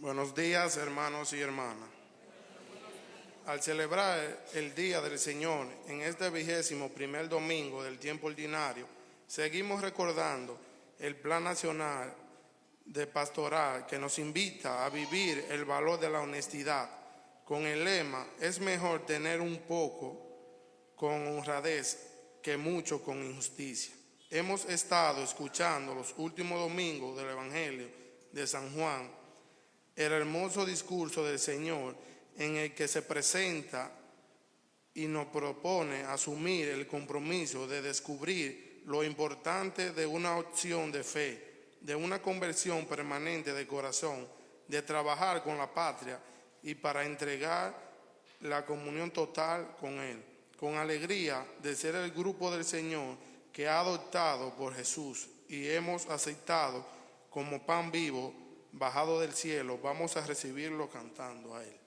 Buenos días, hermanos y hermanas. Al celebrar el Día del Señor en este 21º domingo del tiempo ordinario, seguimos recordando el Plan Nacional de Pastoral que nos invita a vivir el valor de la honestidad con el lema: es mejor tener un poco con honradez que mucho con injusticia. Hemos estado escuchando los últimos domingos del Evangelio de San Juan, el hermoso discurso del Señor en el que se presenta y nos propone asumir el compromiso de descubrir lo importante de una opción de fe, de una conversión permanente de corazón, de trabajar con la patria y para entregar la comunión total con Él, con alegría de ser el grupo del Señor que ha adoptado por Jesús y hemos aceptado como pan vivo bajado del cielo. Vamos a recibirlo cantando a Él.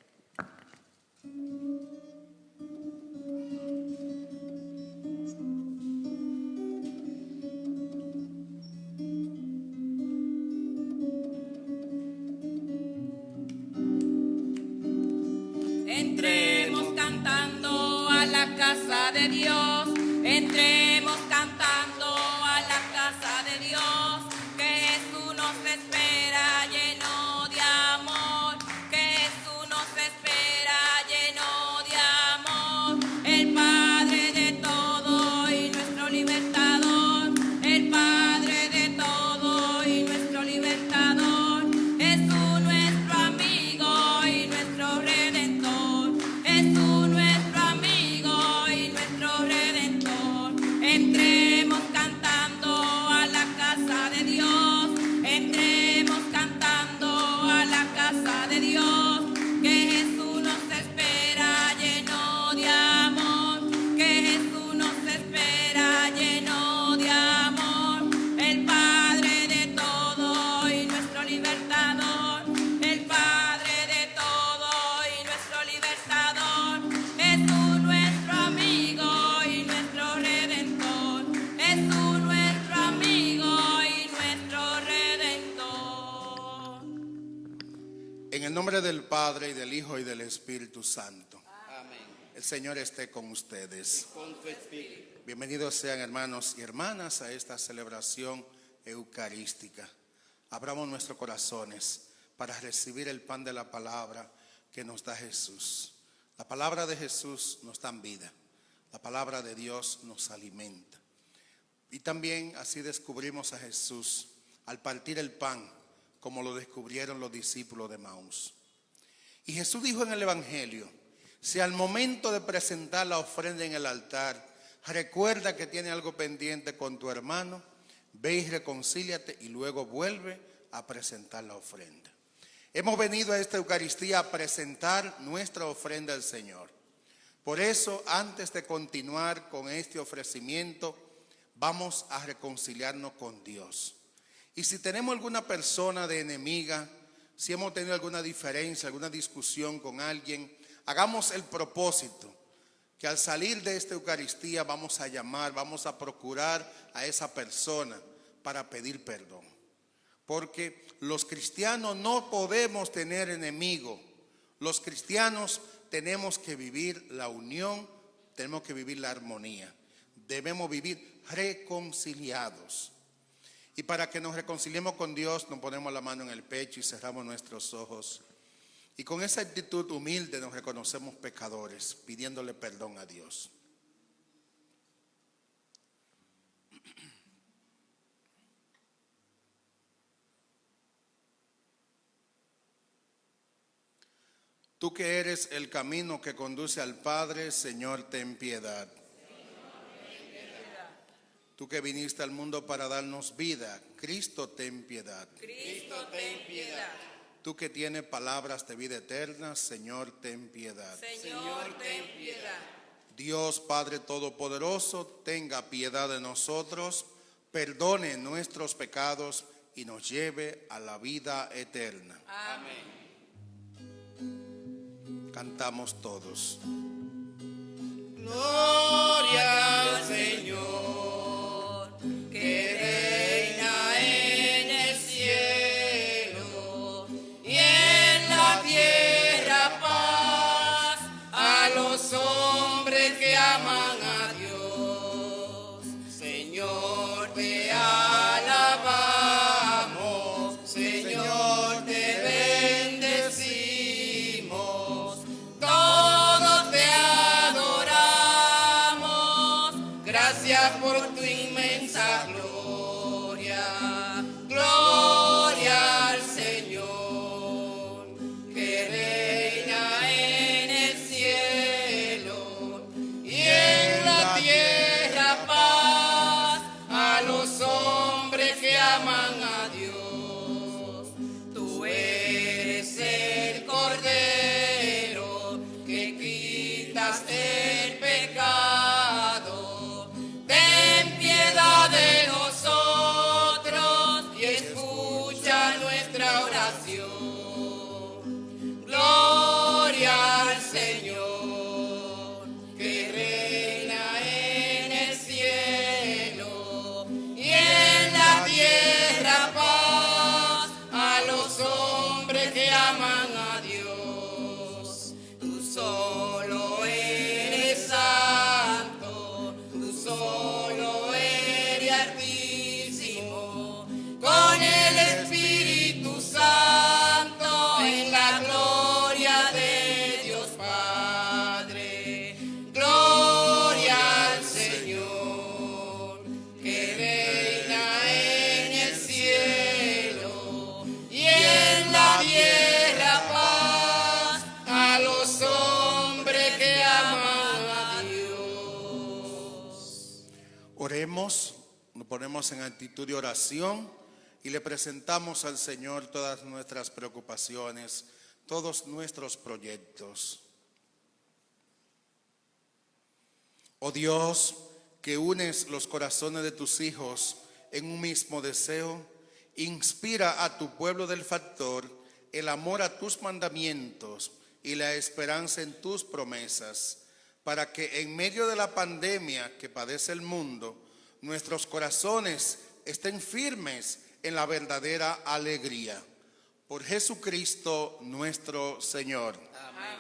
Entremos cantando a la casa de Dios, entremos cantando a la casa de Dios, que Jesús nos espera lleno de amor, que Jesús nos espera lleno de amor, el Padre de todo y nuestro libertador, el Padre de todo y nuestro libertador, Jesús nuestro amigo y nuestro redentor, Jesús nuestro amigo y nuestro redentor. Entremos cantando a la casa de Dios, entremos cantando a la casa de Dios, que Jesús nos espera lleno de amor, que Jesús nos espera lleno de amor, el Padre de todo y nuestro libertador, el Padre de todo y nuestro libertador, Jesús nuestro amigo y nuestro redentor, Jesús nuestro amigo y nuestro redentor. En el nombre del Padre, y del Hijo, y del Espíritu Santo. Amén. El Señor esté con ustedes. Con tu espíritu. Bienvenidos sean, hermanos y hermanas, a esta celebración eucarística. Abramos nuestros corazones para recibir el pan de la palabra que nos da Jesús. La palabra de Jesús nos da vida. La palabra de Dios nos alimenta. Y también así descubrimos a Jesús al partir el pan, como lo descubrieron los discípulos de Maús. Y Jesús dijo en el Evangelio: si al momento de presentar la ofrenda en el altar recuerda que tiene algo pendiente con tu hermano, ve y reconcíliate y luego vuelve a presentar la ofrenda. Hemos venido a esta Eucaristía a presentar nuestra ofrenda al Señor. Por eso, antes de continuar con este ofrecimiento, vamos a reconciliarnos con Dios. Y si tenemos alguna persona de enemiga, si hemos tenido alguna diferencia, alguna discusión con alguien, hagamos el propósito que al salir de esta Eucaristía vamos a llamar, vamos a procurar a esa persona para pedir perdón. Porque los cristianos no podemos tener enemigos. Los cristianos tenemos que vivir la unión, tenemos que vivir la armonía. Debemos vivir reconciliados. Y para que nos reconciliemos con Dios, nos ponemos la mano en el pecho y cerramos nuestros ojos. Y con esa actitud humilde nos reconocemos pecadores, pidiéndole perdón a Dios. Tú que eres el camino que conduce al Padre, Señor, ten piedad. Tú que viniste al mundo para darnos vida, Cristo, ten piedad. Cristo, ten piedad. Tú que tienes palabras de vida eterna, Señor, ten piedad. Señor, ten piedad. Dios Padre Todopoderoso, tenga piedad de nosotros, perdone nuestros pecados y nos lleve a la vida eterna. Amén. Cantamos todos. Gloria al Señor, que reina en el cielo y en ponemos en actitud de oración y le presentamos al Señor todas nuestras preocupaciones, todos nuestros proyectos. Oh Dios, que unes los corazones de tus hijos en un mismo deseo, inspira a tu pueblo del factor el amor a tus mandamientos y la esperanza en tus promesas, para que en medio de la pandemia que padece el mundo, nuestros corazones estén firmes en la verdadera alegría. Por Jesucristo nuestro Señor. Amén.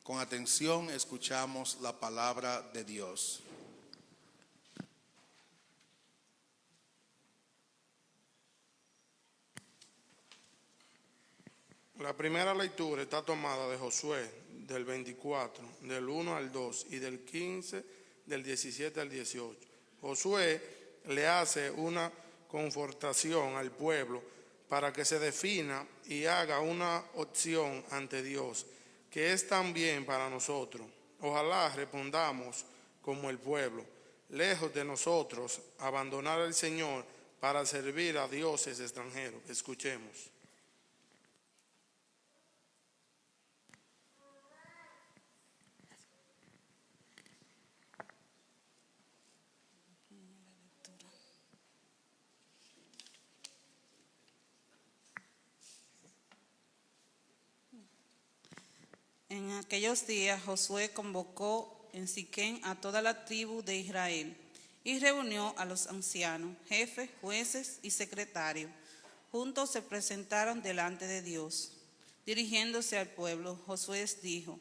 Con atención escuchamos la palabra de Dios. La primera lectura está tomada de Josué, del 24, del 1 al 2 y del 15, del 17 al 18. Josué le hace una confortación al pueblo para que se defina y haga una opción ante Dios, que es también para nosotros. Ojalá respondamos como el pueblo, lejos de nosotros abandonar al Señor para servir a dioses extranjeros. Escuchemos. En aquellos días Josué convocó en Siquem a toda la tribu de Israel y reunió a los ancianos, jefes, jueces y secretarios. Juntos se presentaron delante de Dios. Dirigiéndose al pueblo, Josué dijo: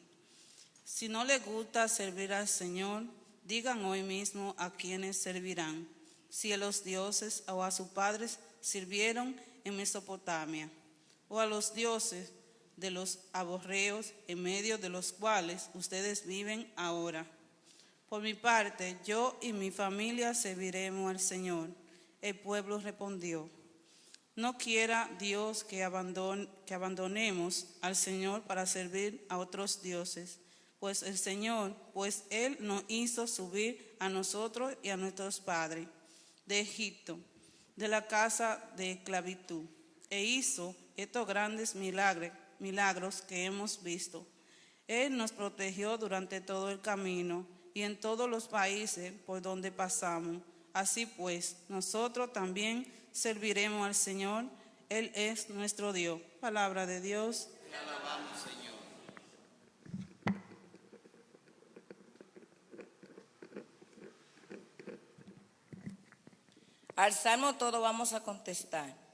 si no les gusta servir al Señor, digan hoy mismo a quienes servirán, si a los dioses o a sus padres sirvieron en Mesopotamia, o a los dioses de los amorreos en medio de los cuales ustedes viven ahora. Por mi parte, yo y mi familia serviremos al Señor. El pueblo respondió: no quiera Dios que abandonemos al Señor para servir a otros dioses, pues Él nos hizo subir a nosotros y a nuestros padres de Egipto, de la casa de esclavitud, e hizo estos grandes milagros que hemos visto. Él nos protegió durante todo el camino y en todos los países por donde pasamos. Así pues, nosotros también serviremos al Señor. Él es nuestro Dios. Palabra de Dios. Te alabamos, Señor. Al salmo todo vamos a contestar.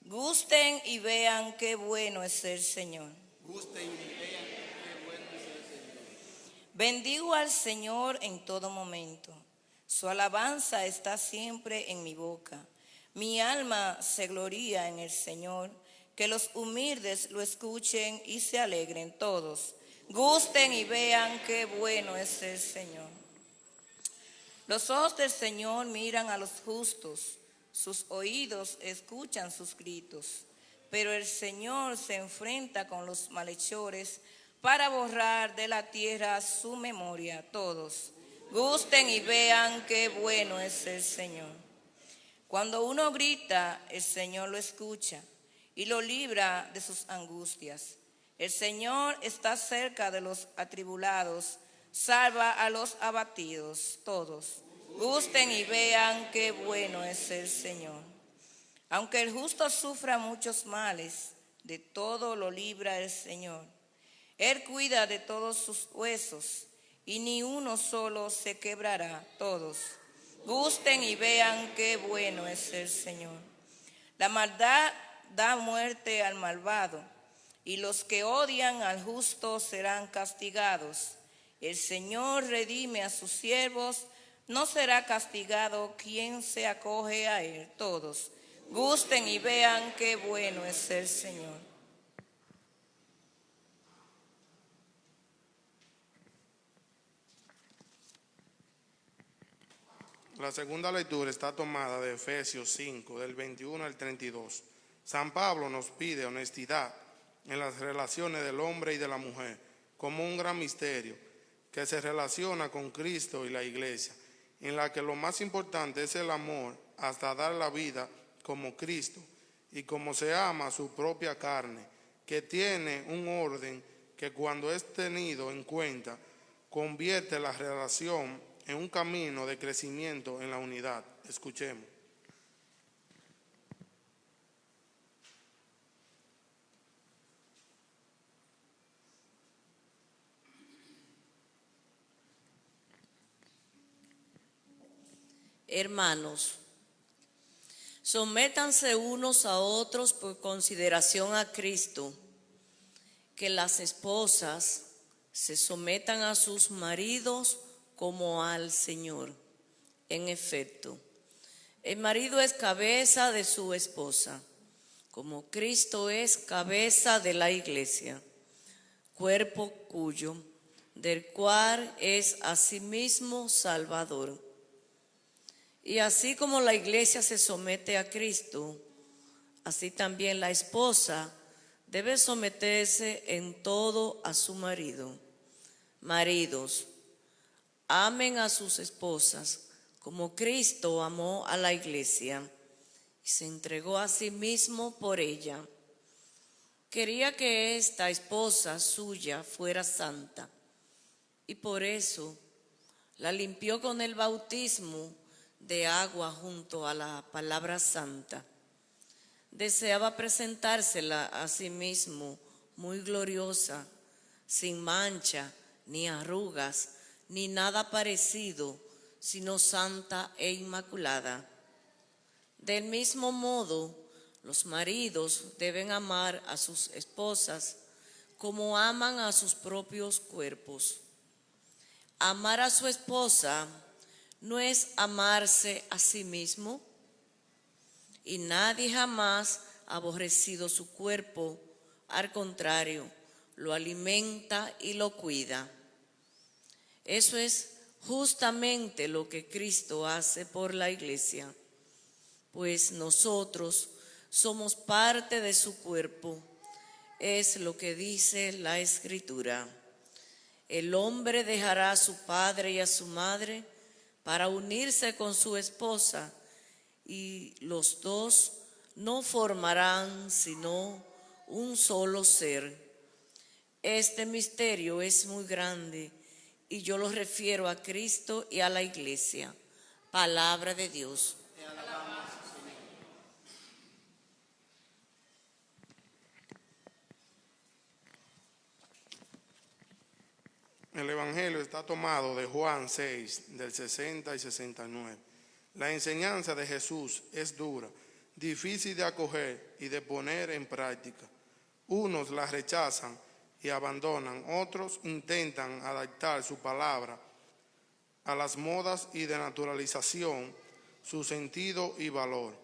Gusten y vean qué bueno es el Señor. Gusten y vean qué bueno es el Señor. Bendigo al Señor en todo momento. Su alabanza está siempre en mi boca. Mi alma se gloría en el Señor. Que los humildes lo escuchen y se alegren todos. Gusten y vean qué bueno es el Señor. Los ojos del Señor miran a los justos. Sus oídos escuchan sus gritos, pero el Señor se enfrenta con los malhechores para borrar de la tierra su memoria. Todos, gusten y vean qué bueno es el Señor. Cuando uno grita, el Señor lo escucha y lo libra de sus angustias. El Señor está cerca de los atribulados, salva a los abatidos. Todos, gusten y vean qué bueno es el Señor. Aunque el justo sufra muchos males, de todo lo libra el Señor. Él cuida de todos sus huesos y ni uno solo se quebrará. Todos, gusten y vean qué bueno es el Señor. La maldad da muerte al malvado y los que odian al justo serán castigados. El Señor redime a sus siervos. No será castigado quien se acoge a Él. Todos, gusten y vean qué bueno es el Señor. La segunda lectura está tomada de Efesios 5, del 21 al 32. San Pablo nos pide honestidad en las relaciones del hombre y de la mujer, como un gran misterio que se relaciona con Cristo y la Iglesia, en la que lo más importante es el amor hasta dar la vida como Cristo, y como se ama su propia carne, que tiene un orden que cuando es tenido en cuenta, convierte la relación en un camino de crecimiento en la unidad. Escuchemos. Hermanos, sométanse unos a otros por consideración a Cristo, que las esposas se sometan a sus maridos como al Señor. En efecto, el marido es cabeza de su esposa, como Cristo es cabeza de la iglesia, cuerpo cuyo, del cual es asimismo Salvador. Y así como la iglesia se somete a Cristo, así también la esposa debe someterse en todo a su marido. Maridos, amen a sus esposas como Cristo amó a la iglesia y se entregó a sí mismo por ella. Quería que esta esposa suya fuera santa y por eso la limpió con el bautismo de agua junto a la palabra santa. Deseaba presentársela a sí mismo muy gloriosa, sin mancha, ni arrugas, ni nada parecido, sino santa e inmaculada. Del mismo modo, los maridos deben amar a sus esposas como aman a sus propios cuerpos. Amar a su esposa no es amarse a sí mismo, y nadie jamás ha aborrecido su cuerpo, al contrario, lo alimenta y lo cuida. Eso es justamente lo que Cristo hace por la iglesia, pues nosotros somos parte de su cuerpo. Es lo que dice la Escritura. El hombre dejará a su padre y a su madre para unirse con su esposa, y los dos no formarán sino un solo ser. Este misterio es muy grande y yo lo refiero a Cristo y a la iglesia. Palabra de Dios. El Evangelio está tomado de Juan 6, del 60 y 69. La enseñanza de Jesús es dura, difícil de acoger y de poner en práctica. Unos la rechazan y abandonan, otros intentan adaptar su palabra a las modas y de naturalización, su sentido y valor.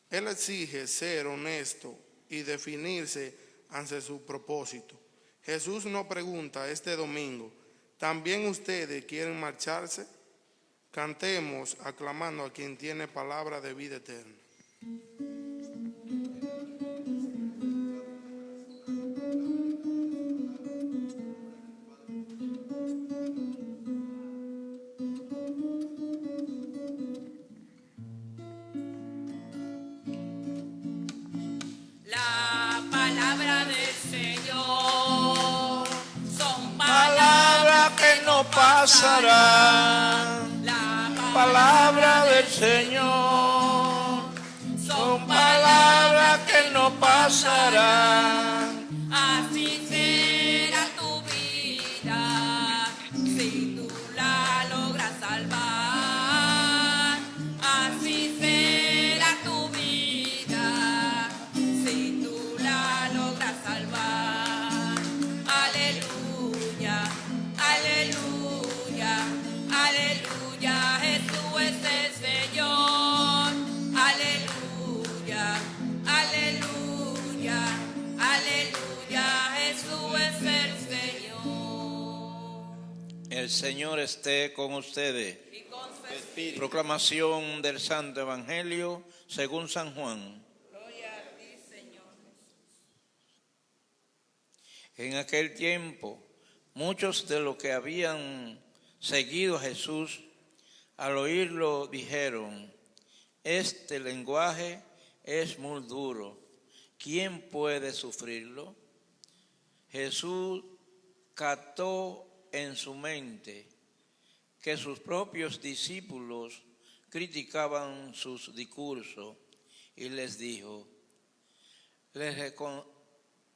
Él exige ser honesto y definirse ante su propósito. Jesús nos pregunta este domingo, ¿también ustedes quieren marcharse? Cantemos aclamando a quien tiene palabra de vida eterna. La palabra del Señor son Palabra que no pasará. La Palabra del Señor. Son palabras que no pasarán. Así será tu vida si tú la logras salvar. Así será tu vida si tú la logras salvar. Aleluya, aleluya, aleluya. Jesús es el Señor. Aleluya, aleluya, aleluya. Jesús es el Señor. El Señor esté con ustedes. Y con su espíritu. Proclamación del Santo Evangelio según San Juan. Gloria a ti, Señor. En aquel tiempo, muchos de los que habían seguido a Jesús, al oírlo, dijeron: Este lenguaje es muy duro. ¿Quién puede sufrirlo? Jesús captó en su mente que sus propios discípulos criticaban sus discursos y les dijo: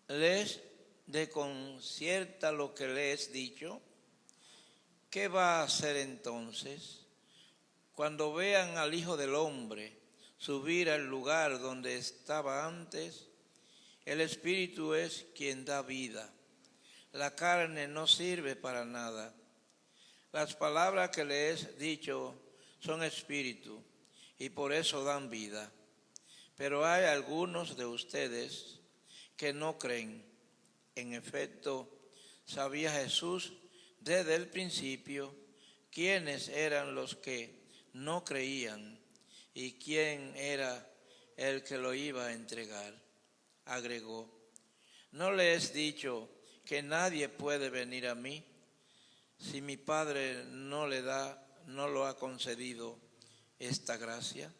¿les desconcierta lo que les he dicho? ¿Qué va a hacer entonces? Cuando vean al Hijo del Hombre subir al lugar donde estaba antes, el Espíritu es quien da vida. La carne no sirve para nada. Las palabras que les he dicho son espíritu y por eso dan vida. Pero hay algunos de ustedes que no creen. En efecto, sabía Jesús desde el principio quiénes eran los que no creían y quién era el que lo iba a entregar. Agregó: ¿no les he dicho que nadie puede venir a mí si mi Padre no lo ha concedido esta gracia?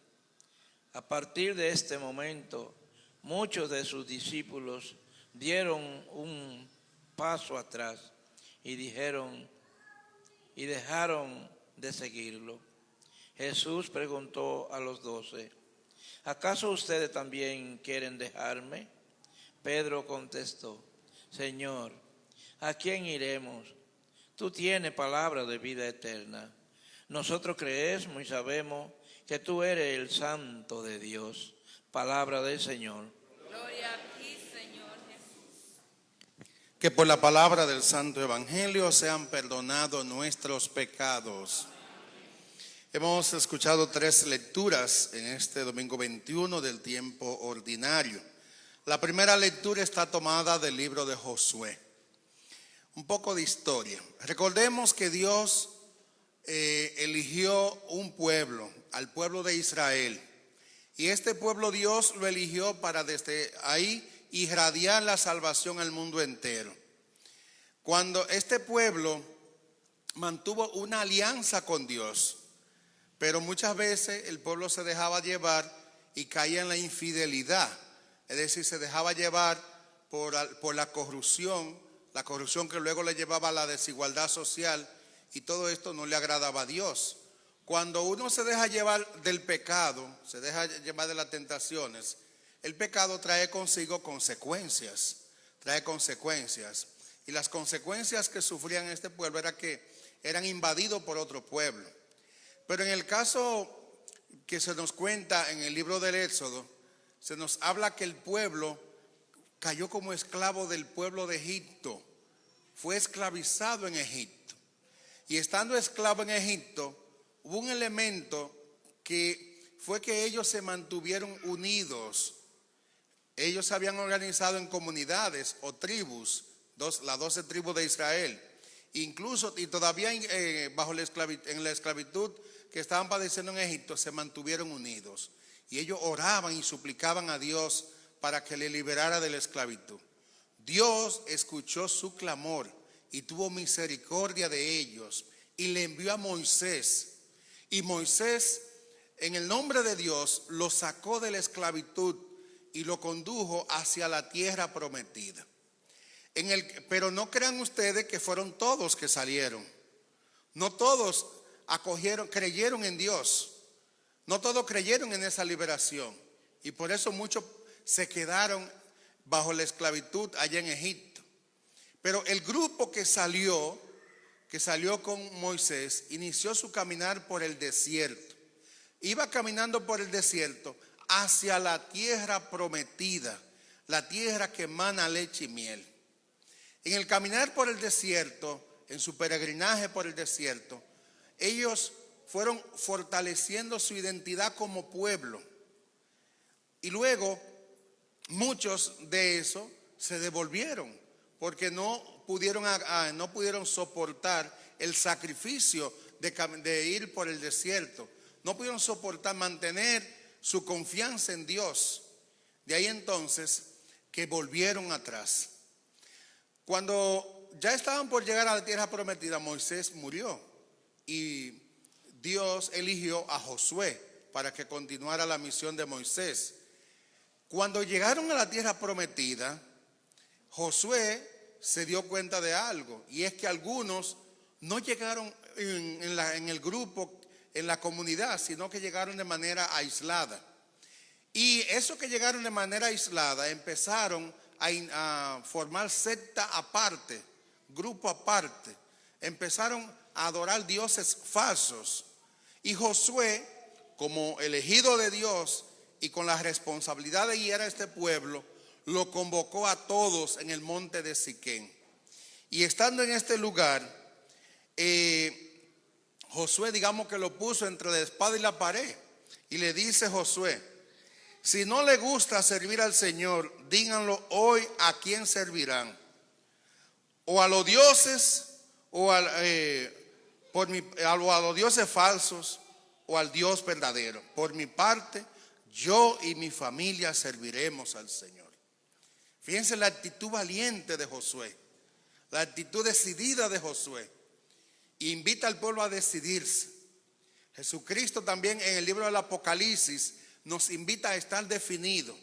A partir de este momento, muchos de sus discípulos dieron un paso atrás y dejaron de seguirlo. Jesús preguntó a los 12: ¿acaso ustedes también quieren dejarme? Pedro contestó: Señor, ¿a quién iremos? Tú tienes palabra de vida eterna. Nosotros creemos y sabemos que tú eres el Santo de Dios. Palabra del Señor. Gloria a ti, Señor Jesús. Que por la palabra del Santo Evangelio sean perdonados nuestros pecados. Hemos escuchado 3 lecturas en este domingo 21 del tiempo ordinario. La primera lectura está tomada del libro de Josué. Un poco de historia. Recordemos que Dios eligió un pueblo, al pueblo de Israel. Y este pueblo Dios lo eligió para desde ahí irradiar la salvación al mundo entero. Cuando este pueblo mantuvo una alianza con Dios, pero muchas veces el pueblo se dejaba llevar y caía en la infidelidad. Es decir, se dejaba llevar por la corrupción que luego le llevaba a la desigualdad social, y todo esto no le agradaba a Dios. Cuando uno se deja llevar del pecado, se deja llevar de las tentaciones, el pecado trae consigo consecuencias. Y las consecuencias que sufrían este pueblo era que eran invadidos por otro pueblo. Pero en el caso que se nos cuenta en el libro del Éxodo, se nos habla que el pueblo cayó como esclavo del pueblo de Egipto. Fue esclavizado en Egipto. Y estando esclavo en Egipto, hubo un elemento que fue que ellos se mantuvieron unidos. Ellos se habían organizado en comunidades o tribus, las 12 tribus de Israel. Incluso, y todavía en la esclavitud que estaban padeciendo en Egipto, se mantuvieron unidos. Y ellos oraban y suplicaban a Dios para que le liberara de la esclavitud. Dios escuchó su clamor y tuvo misericordia de ellos y le envió a Moisés. Y Moisés, en el nombre de Dios, lo sacó de la esclavitud y lo condujo hacia la tierra prometida. Pero no crean ustedes que fueron todos que salieron. No todos creyeron en Dios. No todos creyeron en esa liberación. Y por eso muchos se quedaron bajo la esclavitud allá en Egipto. Pero el grupo que salió con Moisés, inició su caminar por el desierto. Iba caminando por el desierto hacia la tierra prometida, la tierra que emana leche y miel. En el caminar por el desierto, en su peregrinaje por el desierto, ellos fueron fortaleciendo su identidad como pueblo. Y luego muchos de esos se devolvieron porque no pudieron soportar el sacrificio de ir por el desierto. No pudieron soportar mantener su confianza en Dios. De ahí entonces que volvieron atrás. Cuando ya estaban por llegar a la tierra prometida, Moisés murió y Dios eligió a Josué para que continuara la misión de Moisés. Cuando llegaron a la tierra prometida, Josué se dio cuenta de algo, y es que algunos no llegaron en el grupo, en la comunidad, sino que llegaron de manera aislada. Y esos que llegaron de manera aislada empezaron a formar secta aparte, grupo aparte. Empezaron a adorar dioses falsos. Y Josué, como elegido de Dios y con la responsabilidad de guiar a este pueblo, lo convocó a todos en el monte de Siquén. Y estando en este lugar, Josué, digamos que lo puso entre la espada y la pared. Y le dice Josué: si no le gusta servir al Señor, díganlo hoy a quién servirán. O a los dioses, o a los dioses falsos, o al Dios verdadero. Por mi parte, yo y mi familia serviremos al Señor. Fíjense la actitud valiente de Josué, la actitud decidida de Josué. Invita al pueblo a decidirse. Jesucristo también en el libro del Apocalipsis nos invita a estar definido,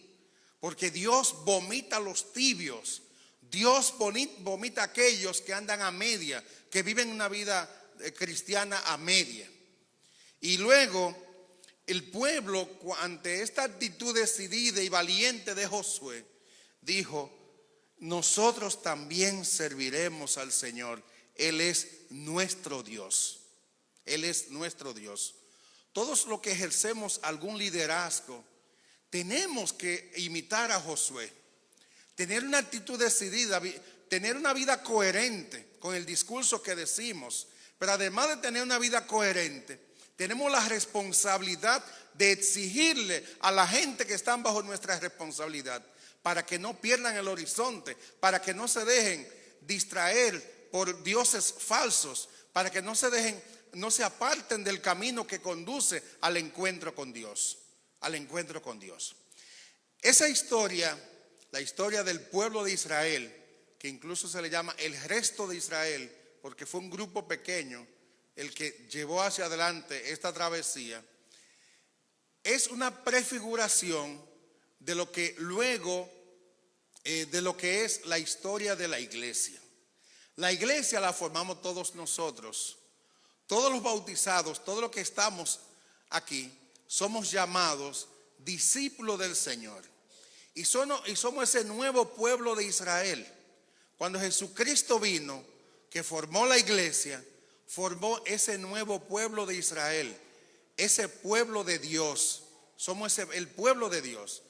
porque Dios vomita a los tibios. Dios vomita a aquellos que andan a media, que viven una vida cristiana a media. Y luego el pueblo, ante esta actitud decidida y valiente de Josué, dijo: nosotros también serviremos al Señor. Él es nuestro Dios. Él es nuestro Dios. Todos los que ejercemos algún liderazgo tenemos que imitar a Josué, tener una actitud decidida, tener una vida coherente con el discurso que decimos. Pero además de tener una vida coherente, tenemos la responsabilidad de exigirle a la gente que están bajo nuestra responsabilidad, para que no pierdan el horizonte, para que no se dejen distraer por dioses falsos, para que no se aparten del camino que conduce al encuentro con Dios, al encuentro con Dios. Esa historia, la historia del pueblo de Israel, que incluso se le llama el resto de Israel, porque fue un grupo pequeño el que llevó hacia adelante esta travesía, es una prefiguración de lo que luego, de lo que es la historia de la iglesia. La iglesia la formamos todos nosotros, todos los bautizados, todos los que estamos aquí, somos llamados discípulos del Señor. Y somos ese nuevo pueblo de Israel. Cuando Jesucristo vino, que formó la iglesia, formó ese nuevo pueblo de Israel, ese pueblo de Dios. Somos el pueblo de Dios.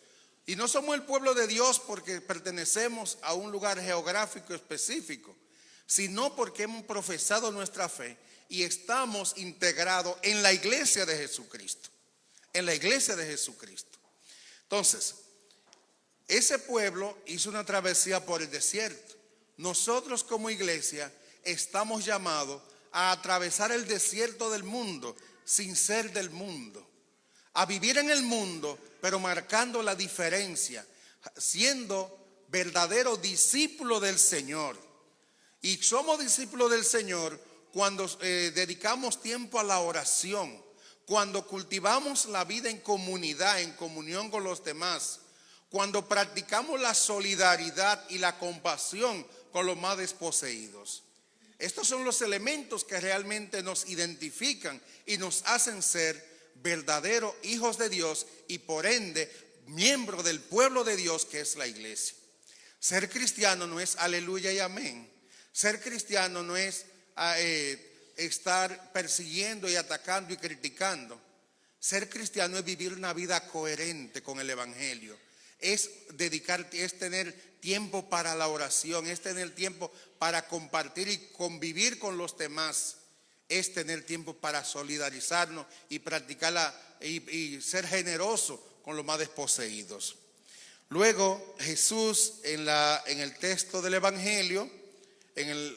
Y no somos el pueblo de Dios porque pertenecemos a un lugar geográfico específico, sino porque hemos profesado nuestra fe y estamos integrados en la iglesia de Jesucristo. En la iglesia de Jesucristo. Entonces, ese pueblo hizo una travesía por el desierto. Nosotros como iglesia estamos llamados a atravesar el desierto del mundo sin ser del mundo. A vivir en el mundo, pero marcando la diferencia, siendo verdadero discípulo del Señor. Y somos discípulos del Señor cuando dedicamos tiempo a la oración, cuando cultivamos la vida en comunidad, en comunión con los demás, cuando practicamos la solidaridad y la compasión con los más desposeídos. Estos son los elementos que realmente nos identifican y nos hacen ser verdaderos hijos de Dios y por ende miembros del pueblo de Dios que es la iglesia. Ser cristiano no es aleluya y amén. Ser cristiano no es estar persiguiendo y atacando y criticando. Ser cristiano es vivir una vida coherente con el evangelio. Es tener tiempo para la oración, es tener tiempo para compartir y convivir con los demás, es tener tiempo para solidarizarnos y practicar y ser generoso con los más desposeídos. Luego Jesús en el texto del evangelio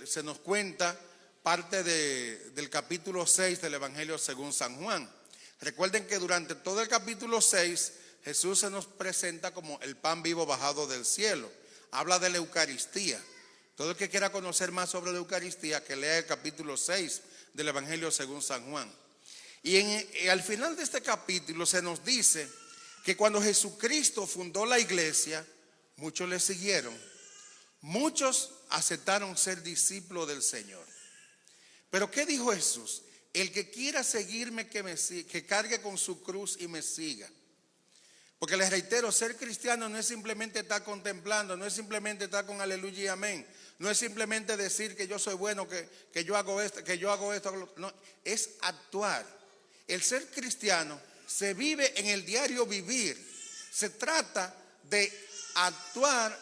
se nos cuenta parte del capítulo 6 del evangelio según San Juan. Recuerden que durante todo el capítulo 6 Jesús se nos presenta como el pan vivo bajado del cielo. Habla de la Eucaristía. Todo el que quiera conocer más sobre la Eucaristía, que lea el capítulo 6 del Evangelio según San Juan. Y al final de este capítulo se nos dice que cuando Jesucristo fundó la iglesia, muchos le siguieron. Muchos aceptaron ser discípulos del Señor. Pero ¿qué dijo Jesús? El que quiera seguirme, que cargue con su cruz y me siga. Porque les reitero, ser cristiano no es simplemente estar contemplando, no es simplemente estar con aleluya y amén, no es simplemente decir que yo soy bueno, que yo hago esto, no, es actuar. El ser cristiano se vive en el diario vivir. Se trata de actuar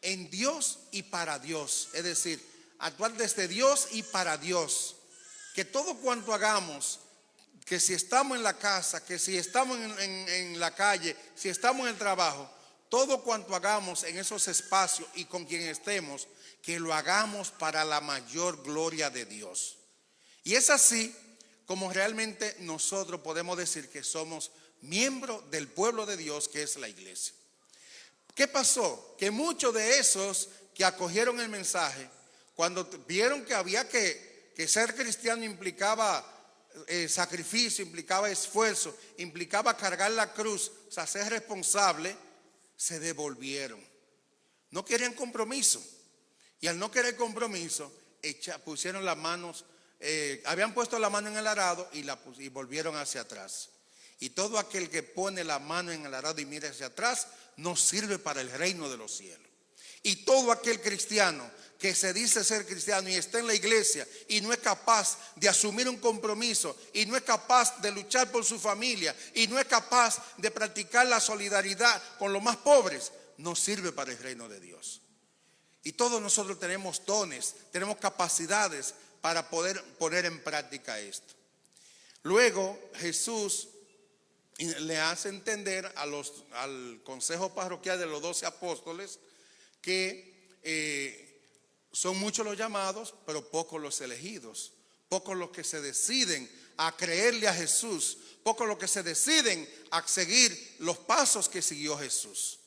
en Dios y para Dios, es decir, actuar desde Dios y para Dios. Que todo cuanto hagamos, que si estamos en la casa, que si estamos en la calle, si estamos en el trabajo, todo cuanto hagamos en esos espacios y con quien estemos, que lo hagamos para la mayor gloria de Dios. Y es así como realmente nosotros podemos decir que somos miembros del pueblo de Dios, que es la iglesia. ¿Qué pasó? Que muchos de esos que acogieron el mensaje, cuando vieron que había que ser cristiano implicaba sacrificio, implicaba esfuerzo, implicaba cargar la cruz, o sea, ser responsable, se devolvieron. No querían compromiso. Y al no querer compromiso, pusieron las manos, habían puesto la mano en el arado y volvieron hacia atrás. Y todo aquel que pone la mano en el arado y mira hacia atrás, no sirve para el reino de los cielos. Y todo aquel cristiano que se dice ser cristiano y está en la iglesia y no es capaz de asumir un compromiso, y no es capaz de luchar por su familia, y no es capaz de practicar la solidaridad con los más pobres, no sirve para el reino de Dios. Y todos nosotros tenemos dones, tenemos capacidades para poder poner en práctica esto. Luego Jesús le hace entender al consejo parroquial de los 12 apóstoles que son muchos los llamados, pero pocos los elegidos, pocos los que se deciden a creerle a Jesús, pocos los que se deciden a seguir los pasos que siguió Jesús.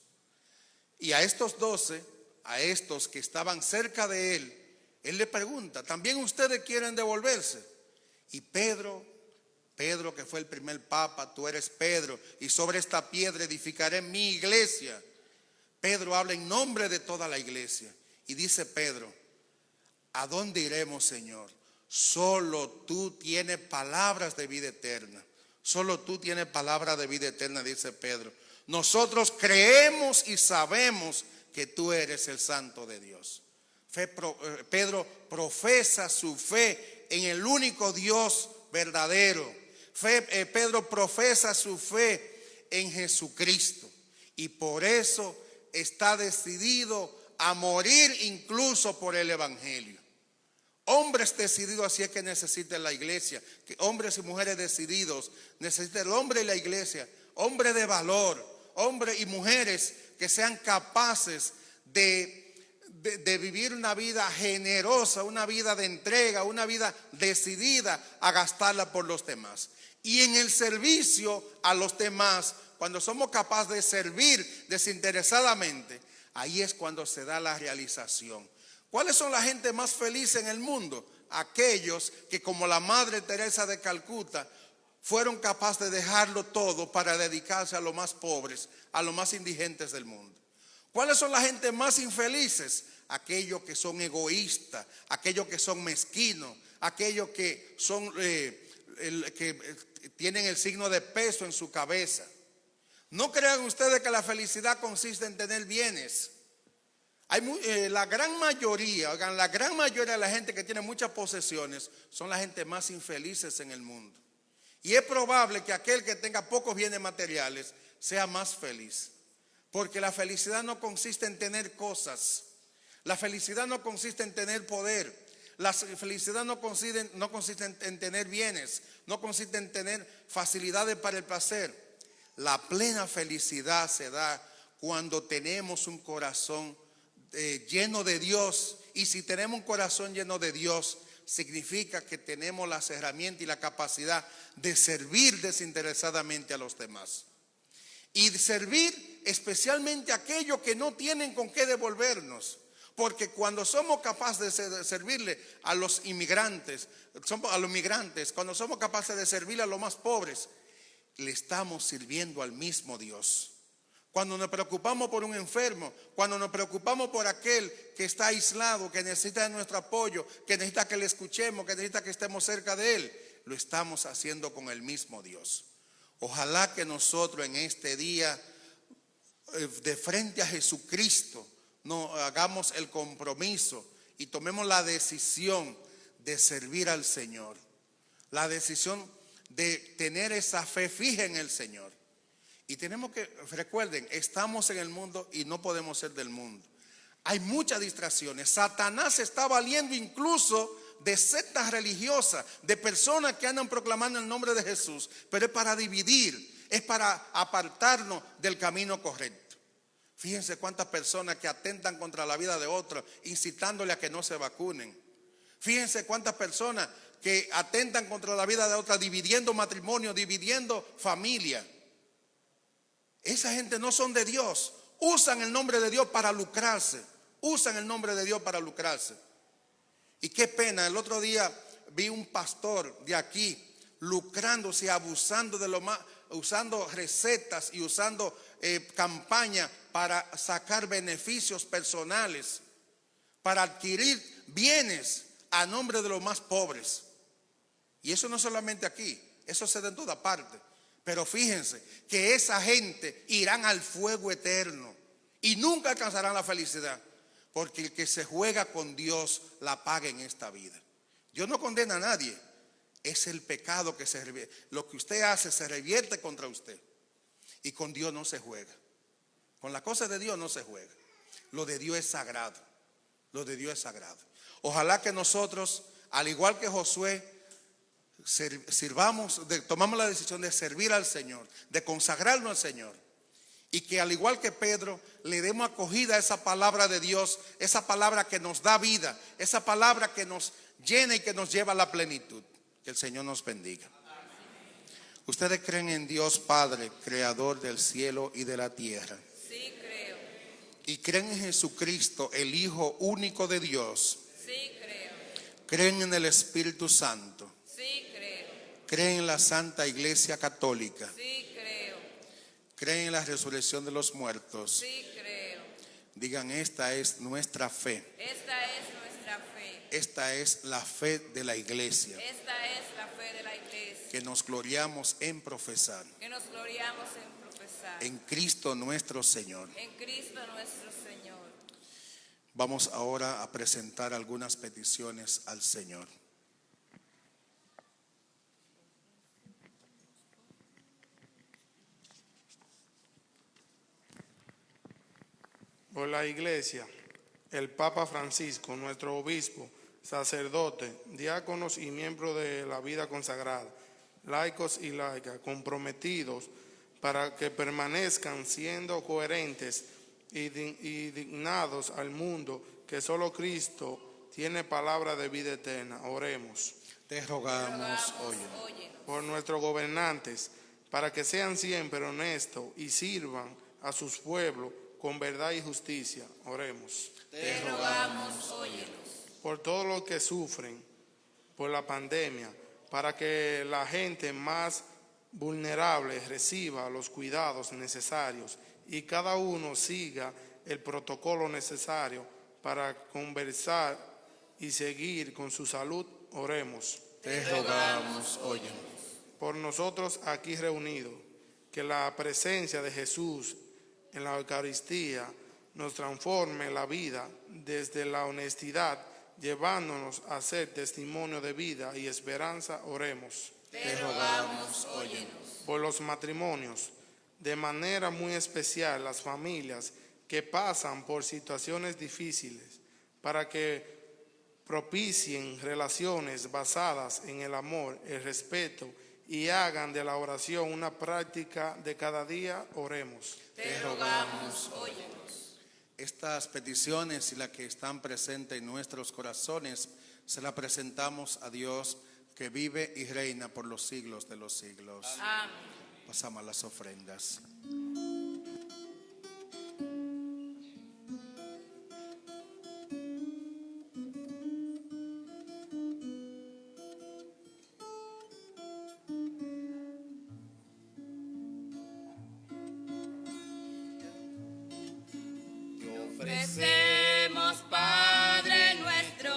Y a estos 12, a estos que estaban cerca de él le pregunta: ¿también ustedes quieren devolverse? Y Pedro, que fue el primer papa, tú eres Pedro, y sobre esta piedra edificaré mi iglesia. Pedro habla en nombre de toda la iglesia y dice Pedro: ¿a dónde iremos, Señor? Solo tú tienes palabras de vida eterna. Solo tú tienes palabras de vida eterna, dice Pedro. Nosotros creemos y sabemos que tú eres el Santo de Dios. Pedro profesa su fe en el único Dios verdadero. Pedro profesa su fe en Jesucristo. Y por eso está decidido a morir incluso por el evangelio. Hombres decididos, así es que necesita la iglesia, que hombres y mujeres decididos, necesita el hombre y la iglesia, hombres de valor, hombres y mujeres que sean capaces de vivir una vida generosa, una vida de entrega, una vida decidida a gastarla por los demás. Y en el servicio a los demás, cuando somos capaces de servir desinteresadamente, ahí es cuando se da la realización. ¿Cuáles son la gente más feliz en el mundo? Aquellos que, como la Madre Teresa de Calcuta, fueron capaces de dejarlo todo para dedicarse a los más pobres, a los más indigentes del mundo. ¿Cuáles son la gente más infelices? Aquellos que son egoístas, aquellos que son mezquinos, aquellos que son que tienen el signo de peso en su cabeza. No crean ustedes que la felicidad consiste en tener bienes. La gran mayoría de la gente que tiene muchas posesiones son la gente más infelices en el mundo. Y es probable que aquel que tenga pocos bienes materiales sea más feliz. Porque la felicidad no consiste en tener cosas. La felicidad no consiste en tener poder. La felicidad no consiste en tener bienes. No consiste en tener facilidades para el placer. La plena felicidad se da cuando tenemos un corazón lleno de Dios. Y si tenemos un corazón lleno de Dios, significa que tenemos las herramientas y la capacidad de servir desinteresadamente a los demás. Y servir especialmente a aquellos que no tienen con qué devolvernos. Porque cuando somos capaces de servirle a los inmigrantes, cuando somos capaces de servirle a los más pobres, le estamos sirviendo al mismo Dios. Cuando nos preocupamos por un enfermo, cuando nos preocupamos por aquel que está aislado, que necesita de nuestro apoyo, que necesita que le escuchemos, que necesita que estemos cerca de él, lo estamos haciendo con el mismo Dios. Ojalá que nosotros en este día, de frente a Jesucristo, no hagamos el compromiso y tomemos la decisión de servir al Señor. La decisión de tener esa fe fija en el Señor. Y tenemos que, recuerden, estamos en el mundo y no podemos ser del mundo. Hay muchas distracciones. Satanás está valiendo incluso de sectas religiosas, de personas que andan proclamando el nombre de Jesús, pero es para dividir, es para apartarnos del camino correcto. Fíjense cuántas personas que atentan contra la vida de otros, incitándole a que no se vacunen. Fíjense cuántas personas que atentan contra la vida de otras, dividiendo matrimonio, dividiendo familia. Esa gente no son de Dios. Usan el nombre de Dios para lucrarse. Usan el nombre de Dios para lucrarse. Y qué pena, el otro día vi un pastor de aquí lucrándose, abusando de lo más, usando recetas y usando campañas para sacar beneficios personales, para adquirir bienes a nombre de los más pobres. Y eso no solamente aquí, eso se da en toda parte. Pero fíjense que esa gente irán al fuego eterno y nunca alcanzarán la felicidad, porque el que se juega con Dios la paga en esta vida. Dios no condena a nadie, es el pecado que lo que usted hace se revierte contra usted. Y con Dios no se juega, con la cosa de Dios no se juega. Lo de Dios es sagrado, lo de Dios es sagrado. Ojalá que nosotros, al igual que Josué, tomamos la decisión de servir al Señor, de consagrarnos al Señor, y que al igual que Pedro le demos acogida a esa palabra de Dios, esa palabra que nos da vida, esa palabra que nos llena y que nos lleva a la plenitud. Que el Señor nos bendiga. ¿Ustedes creen en Dios Padre, creador del cielo y de la tierra? Sí, creo. ¿Y creen en Jesucristo, el Hijo único de Dios? Sí, creo. ¿Creen en el Espíritu Santo? Sí, creo. ¿Creen en la Santa Iglesia Católica? Sí, creo. ¿Creen en la resurrección de los muertos? Sí, creo. Digan, esta es nuestra fe. Esta es nuestra fe. Esta es la fe de la Iglesia, Esta es la fe de la iglesia. que nos gloriamos en profesar. Que nos gloriamos en profesar. En Cristo nuestro Señor. En Cristo nuestro Señor. Vamos ahora a presentar algunas peticiones al Señor. Por la Iglesia, el Papa Francisco, nuestro obispo, sacerdote, diáconos y miembros de la vida consagrada, laicos y laicas, comprometidos para que permanezcan siendo coherentes y dignados al mundo, que solo Cristo tiene palabra de vida eterna. Oremos. Te rogamos, óyenos. Óyenos. Por nuestros gobernantes, para que sean siempre honestos y sirvan a sus pueblos con verdad y justicia. Oremos. Te rogamos, óyenos. Por todos los que sufren por la pandemia, para que la gente más vulnerable reciba los cuidados necesarios y cada uno siga el protocolo necesario para conversar y seguir con su salud. Oremos. Te rogamos, óyenos. Por nosotros aquí reunidos, que la presencia de Jesús en la Eucaristía nos transforme la vida desde la honestidad, llevándonos a ser testimonio de vida y esperanza. Oremos. Te rogamos, óyenos. Por los matrimonios, de manera muy especial las familias que pasan por situaciones difíciles, para que propicien relaciones basadas en el amor, el respeto y hagan de la oración una práctica de cada día. Oremos. Te rogamos, óyenos. Estas peticiones y las que están presentes en nuestros corazones, se las presentamos a Dios, que vive y reina por los siglos de los siglos. Amén. Pasamos a las ofrendas. ofrecemos, Padre nuestro,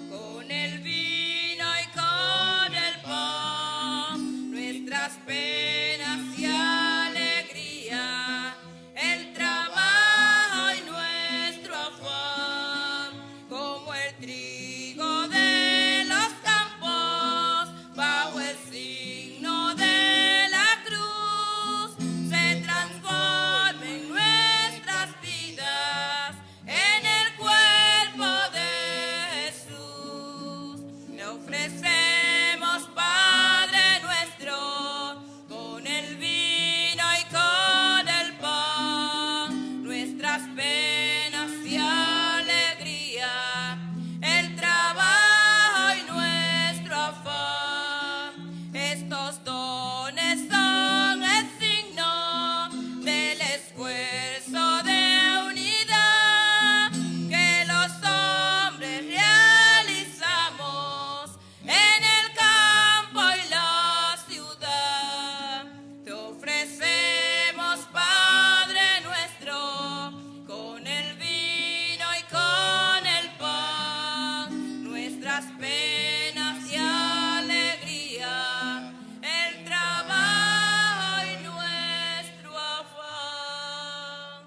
con el vino y con el pan, nuestras penas y alegría, el trabajo y nuestro afán, como el trigo de los campos, bajo el signo de la cruz, se transformen nuestras vidas en el cuerpo de Jesús. Le ofrecemos, Padre nuestro, con el vino y con el pan, nuestras penas y alegría, el trabajo y nuestro afán. Estos dones son el signo del esfuerzo de unidad que los hombres realizamos en el campo y la ciudad. Te ofrecemos, Padre nuestro, con el vino y con el pan, nuestras penas y alegría, el trabajo y nuestro afán.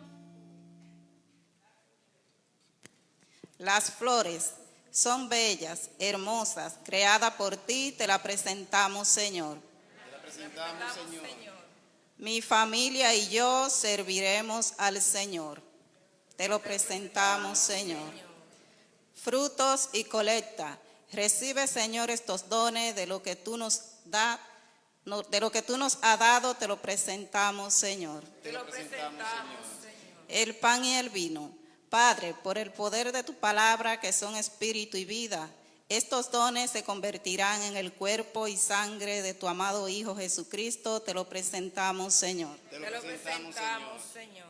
Las flores son bellas, hermosas, creadas por ti, te la presentamos, Señor. Mi familia y yo serviremos al Señor. Te lo presentamos, Señor. Frutos y colecta. Recibe, Señor, estos dones de lo que tú nos das, de lo que tú nos has dado, te lo presentamos, Señor. Te lo presentamos, Señor. El pan y el vino. Padre, por el poder de tu palabra, que son espíritu y vida, estos dones se convertirán en el cuerpo y sangre de tu amado Hijo Jesucristo. Te lo presentamos, Señor. Te lo presentamos, Señor.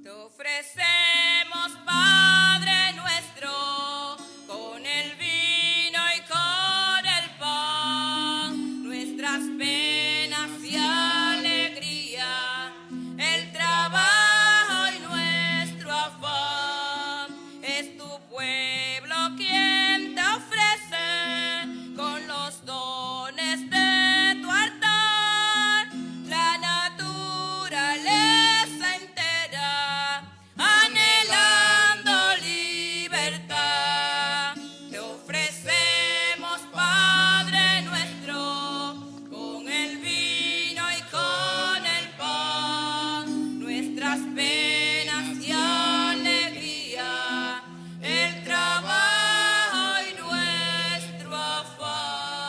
Te ofrecemos, Padre nuestro, con el vino y con el pan, nuestras penas y alegría, el trabajo y nuestro afán. Es tu pueblo quien te ofrece con los dones de tu altar la naturaleza entera, anhelando libertad. Te ofrecemos, Padre nuestro, con el vino y con el pan, nuestras penas y alegría, el trabajo y nuestro afán.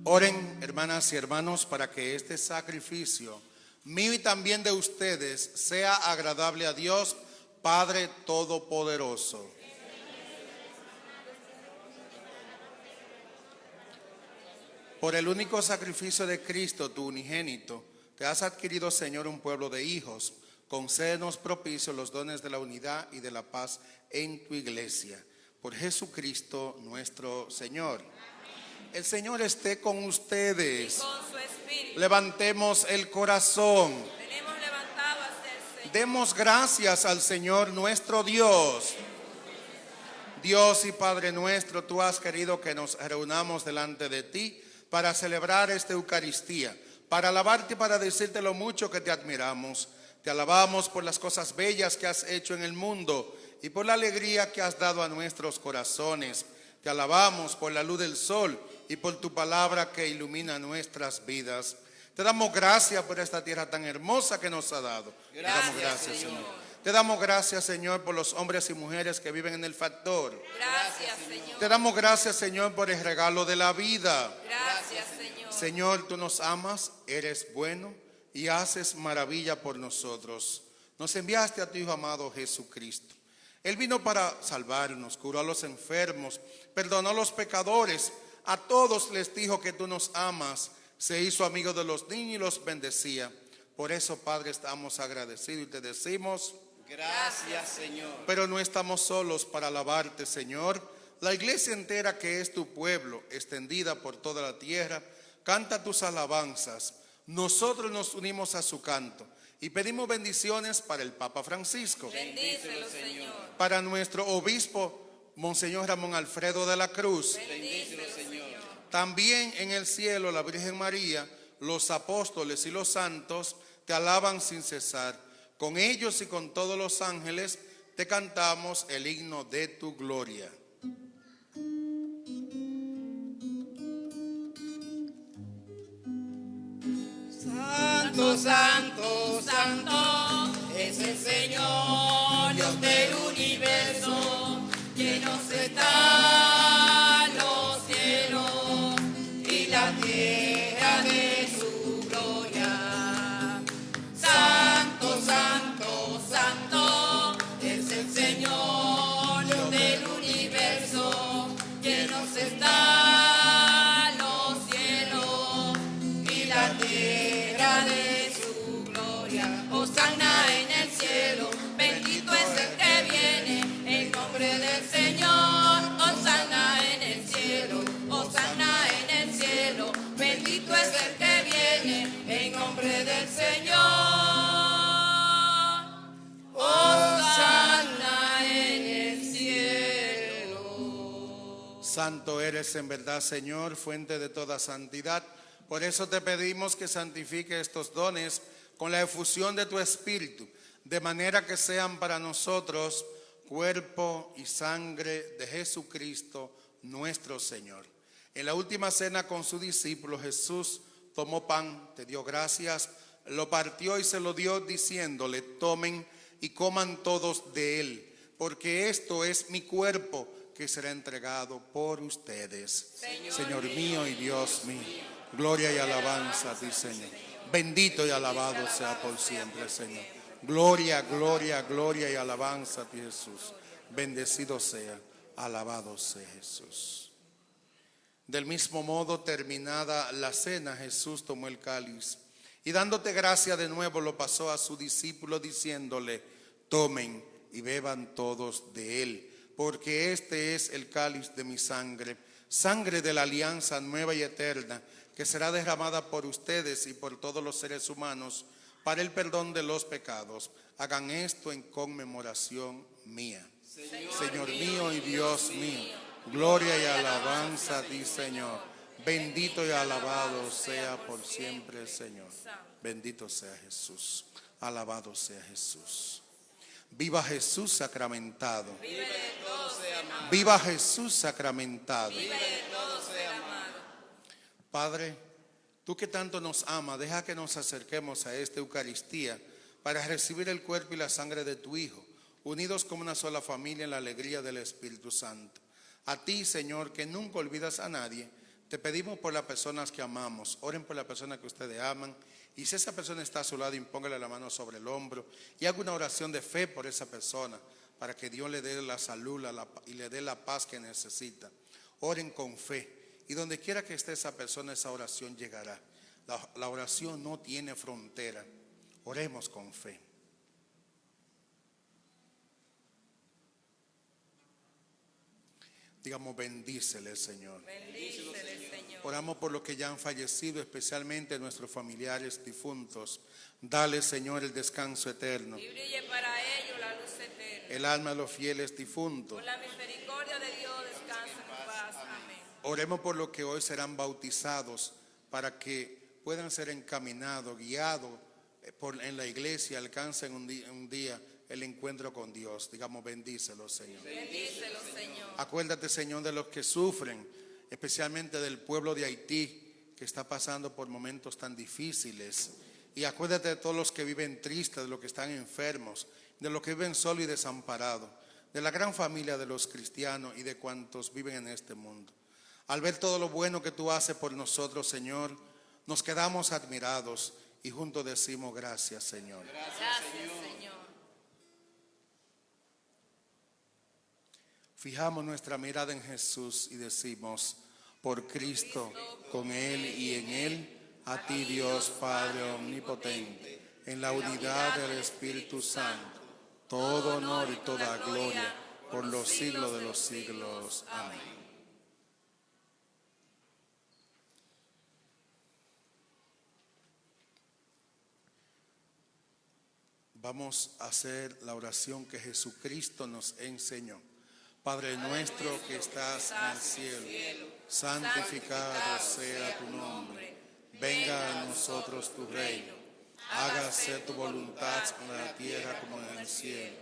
Oren, hermanas y hermanos, para que este sacrificio mío y también de ustedes sea agradable a Dios, Padre Todopoderoso. Por el único sacrificio de Cristo, tu unigénito, te has adquirido, Señor, un pueblo de hijos. Concédenos propicio los dones de la unidad y de la paz en tu iglesia. Por Jesucristo nuestro Señor. El Señor esté con ustedes. Con su espíritu. Levantemos el corazón. Tenemos levantado hacia el Señor. Demos gracias al Señor nuestro Dios. Dios y Padre nuestro, tú has querido que nos reunamos delante de ti para celebrar esta Eucaristía, para alabarte y para decirte lo mucho que te admiramos. Te alabamos por las cosas bellas que has hecho en el mundo y por la alegría que has dado a nuestros corazones. Te alabamos por la luz del sol y por tu palabra que ilumina nuestras vidas. Te damos gracias por esta tierra tan hermosa que nos ha dado. Te damos gracias, Señor. Te damos gracias, Señor, por los hombres y mujeres que viven en el factor. Gracias, Señor. Te damos gracias, Señor, por el regalo de la vida. Gracias, Señor. Señor, tú nos amas, eres bueno y haces maravilla por nosotros. Nos enviaste a tu Hijo amado Jesucristo. Él vino para salvarnos, curó a los enfermos, perdonó a los pecadores. A todos les dijo que tú nos amas. Se hizo amigo de los niños y los bendecía. Por eso, Padre, estamos agradecidos y te decimos: Gracias, Señor. pero no estamos solos para alabarte, Señor. La iglesia entera, que es tu pueblo, extendida por toda la tierra, canta tus alabanzas. nosotros nos unimos a su canto y pedimos bendiciones para el Papa Francisco, Bendícelo, Señor. para nuestro obispo, Monseñor Ramón Alfredo de la Cruz. Bendícelo, Señor. También en el cielo la Virgen María, los apóstoles y los santos te alaban sin cesar. Con ellos y con todos los ángeles te cantamos el himno de tu gloria. Santo, santo, santo es el Señor, Dios del universo, llenos están los cielos y la tierra de su gloria. Santo, santo, santo es el Señor, Dios del universo, llenos están los cielos y la tierra de su gloria. Hosanna en el cielo, bendito es el que viene en nombre del Señor. Hosanna en el cielo, hosanna en el cielo, bendito es el que viene en nombre del Señor. Hosanna en el cielo. Santo eres en verdad, Señor, fuente de toda santidad. Por eso te pedimos que santifique estos dones con la efusión de tu Espíritu, de manera que sean para nosotros cuerpo y sangre de Jesucristo nuestro Señor. En la última cena con su discípulo, Jesús tomó pan, te dio gracias, lo partió y se lo dio diciéndole: tomen y coman todos de él, porque esto es mi cuerpo que será entregado por ustedes. Señor mío y Dios mío, gloria y alabanza a ti, Señor. Bendito y alabado sea por siempre, Señor. Gloria, gloria, gloria y alabanza a ti, Jesús. Bendecido sea, alabado sea Jesús. Del mismo modo, terminada la cena, Jesús tomó el cáliz y dándote gracia de nuevo lo pasó a su discípulo diciéndole: tomen y beban todos de él, porque este es el cáliz de mi sangre, sangre de la alianza nueva y eterna, que será derramada por ustedes y por todos los seres humanos para el perdón de los pecados. Hagan esto en conmemoración mía. Señor mío y Dios mío, gloria y alabanza a ti, Señor. Bendito y alabado sea por siempre, Señor. Bendito sea Jesús. Alabado sea Jesús. Viva Jesús sacramentado. Viva Jesús sacramentado. Padre, tú que tanto nos amas, deja que nos acerquemos a esta Eucaristía para recibir el cuerpo y la sangre de tu Hijo, unidos como una sola familia en la alegría del Espíritu Santo. A ti, Señor, que nunca olvidas a nadie, te pedimos por las personas que amamos. Oren por la persona que ustedes aman, y si esa persona está a su lado, impóngale la mano sobre el hombro y haga una oración de fe por esa persona, para que Dios le dé la salud y le dé la paz que necesita. Oren con fe. Y donde quiera que esté esa persona, esa oración llegará. La oración no tiene frontera. Oremos con fe. Digamos: bendícele, Señor. Bendícele, Señor. Oramos por los que ya han fallecido, especialmente nuestros familiares difuntos. Dale, Señor, el descanso eterno. Y brille para ellos la luz eterna. El alma de los fieles difuntos. Por la misericordia de Dios descansa en paz. Amén. Oremos por los que hoy serán bautizados, para que puedan ser encaminados, guiados en la iglesia, alcancen un día el encuentro con Dios. Digamos: bendícelo, Señor. Bendícelo, Señor. Acuérdate, Señor, de los que sufren, especialmente del pueblo de Haití, que está pasando por momentos tan difíciles. Y acuérdate de todos los que viven tristes, de los que están enfermos, de los que viven solos y desamparados, de la gran familia de los cristianos y de cuantos viven en este mundo. Al ver todo lo bueno que tú haces por nosotros, Señor, nos quedamos admirados y juntos decimos: gracias, Señor. Gracias, Señor. Fijamos nuestra mirada en Jesús y decimos: por Cristo, con Él y en Él, a ti, Dios Padre omnipotente, en la unidad del Espíritu Santo, todo honor y toda gloria por los siglos de los siglos. Amén. Vamos a hacer la oración que Jesucristo nos enseñó. Padre nuestro que estás en el cielo, santificado sea tu nombre. Venga a nosotros tu reino. Hágase tu voluntad en la tierra como en el cielo.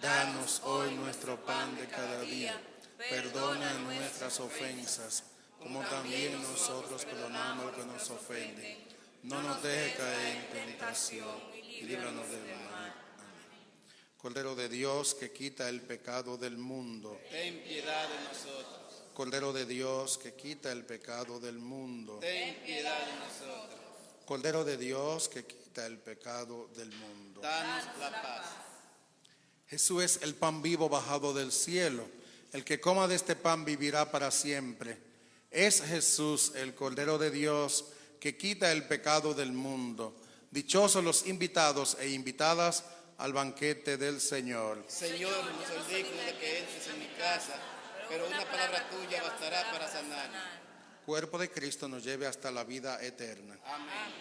Danos hoy nuestro pan de cada día. Perdona nuestras ofensas, como también nosotros perdonamos a los que nos ofenden. No nos dejes caer en tentación y líbranos del mal. Cordero de Dios que quita el pecado del mundo. Ten piedad de nosotros. Cordero de Dios que quita el pecado del mundo. Ten piedad de nosotros. Cordero de Dios que quita el pecado del mundo. Danos la paz. Jesús es el pan vivo bajado del cielo. El que coma de este pan vivirá para siempre. Es Jesús el Cordero de Dios que quita el pecado del mundo. Dichosos los invitados e invitadas al banquete del Señor. Señor, no soy digno de que entres en mi casa, pero una palabra tuya bastará para sanar. Cuerpo de Cristo nos lleve hasta la vida eterna. Amén.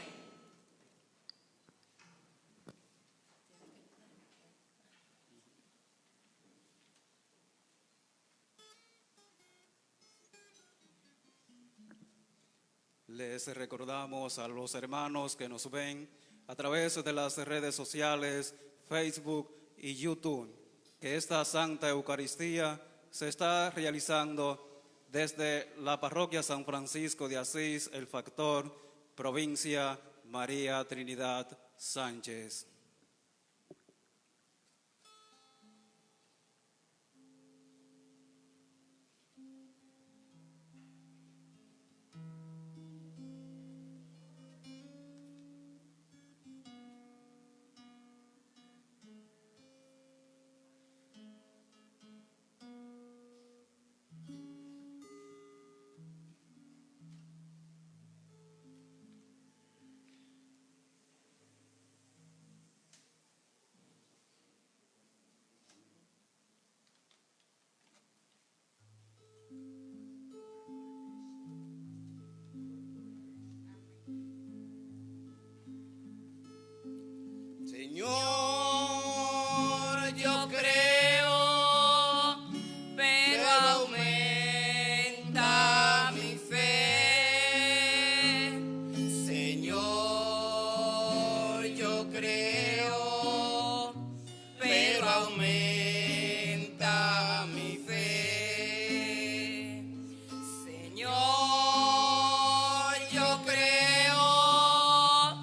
Les recordamos a los hermanos que nos ven a través de las redes sociales, Facebook y YouTube, que esta Santa Eucaristía se está realizando desde la Parroquia San Francisco de Asís, El Factor, provincia María Trinidad Sánchez. Señor, yo creo, pero aumenta mi fe. Señor, yo creo, pero aumenta mi fe. Señor, yo creo,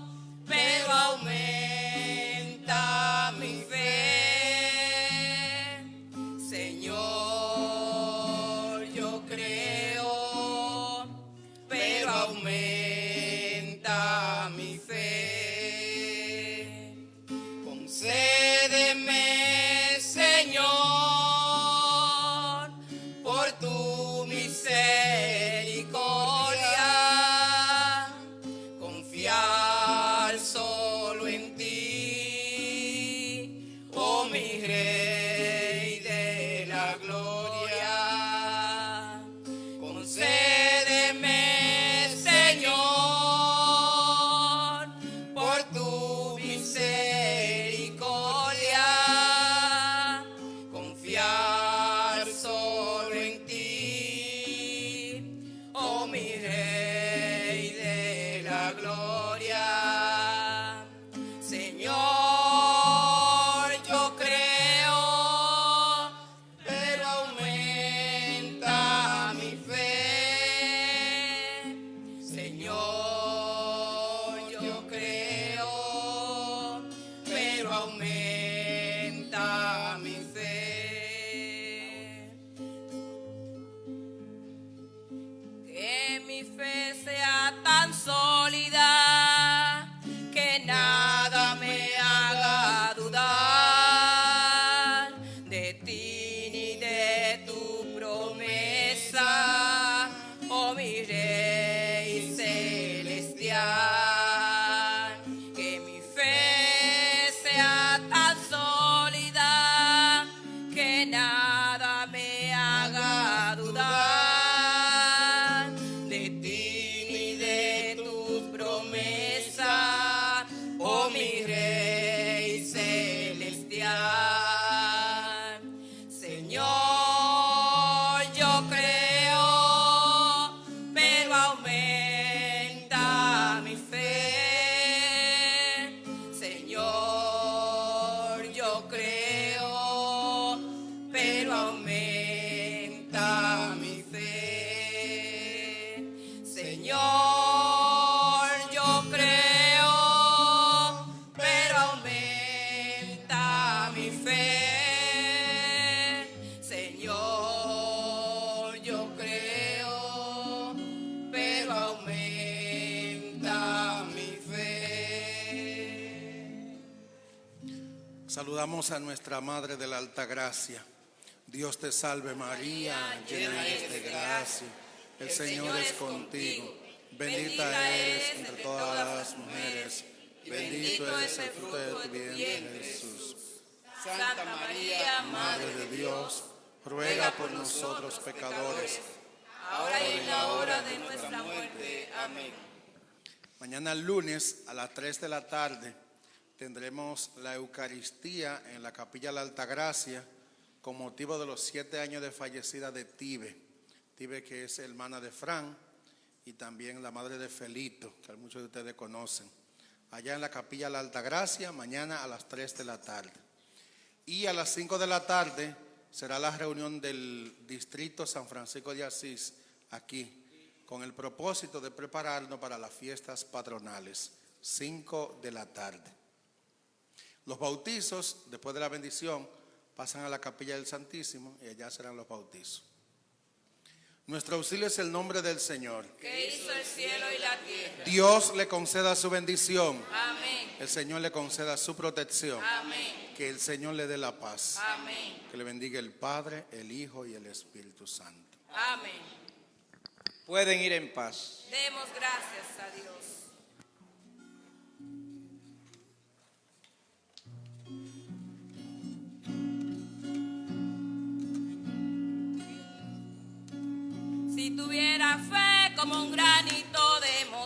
pero aumenta mi fe. Señor, yo creo, pero aumenta mi fe. Concédeme, Señor, por tu misericordia, confiar solo en ti, oh mi Rey de la gloria. Concédeme, Señor, por Saludamos a nuestra Madre de la Altagracia. Dios te salve María, llena eres de gracia. El Señor es contigo. Bendita eres entre todas las mujeres. Bendito es el fruto de tu vientre, Jesús. Santa María, Madre de Dios, ruega por nosotros pecadores. ahora y en la hora de nuestra muerte. muerte. Amén. Mañana lunes a las 3 de la tarde tendremos la Eucaristía en la Capilla de la Altagracia con motivo de los 7 años de fallecida de Tibe. Tibe, que es hermana de Fran y también la madre de Felito, que muchos de ustedes conocen. Allá en la Capilla de la Altagracia, mañana a las 3 de la tarde. Y a las 5 de la tarde será la reunión del Distrito San Francisco de Asís aquí, con el propósito de prepararnos para las fiestas patronales, 5 de la tarde. Los bautizos, después de la bendición, pasan a la Capilla del Santísimo y allá serán los bautizos. Nuestro auxilio es el nombre del Señor. Que hizo el cielo y la tierra. Dios le conceda su bendición. Amén. El Señor le conceda su protección. Amén. Que el Señor le dé la paz. Amén. Que le bendiga el Padre, el Hijo y el Espíritu Santo. Amén. Pueden ir en paz. Demos gracias a Dios. Si tuviera fe como un granito de mostaza,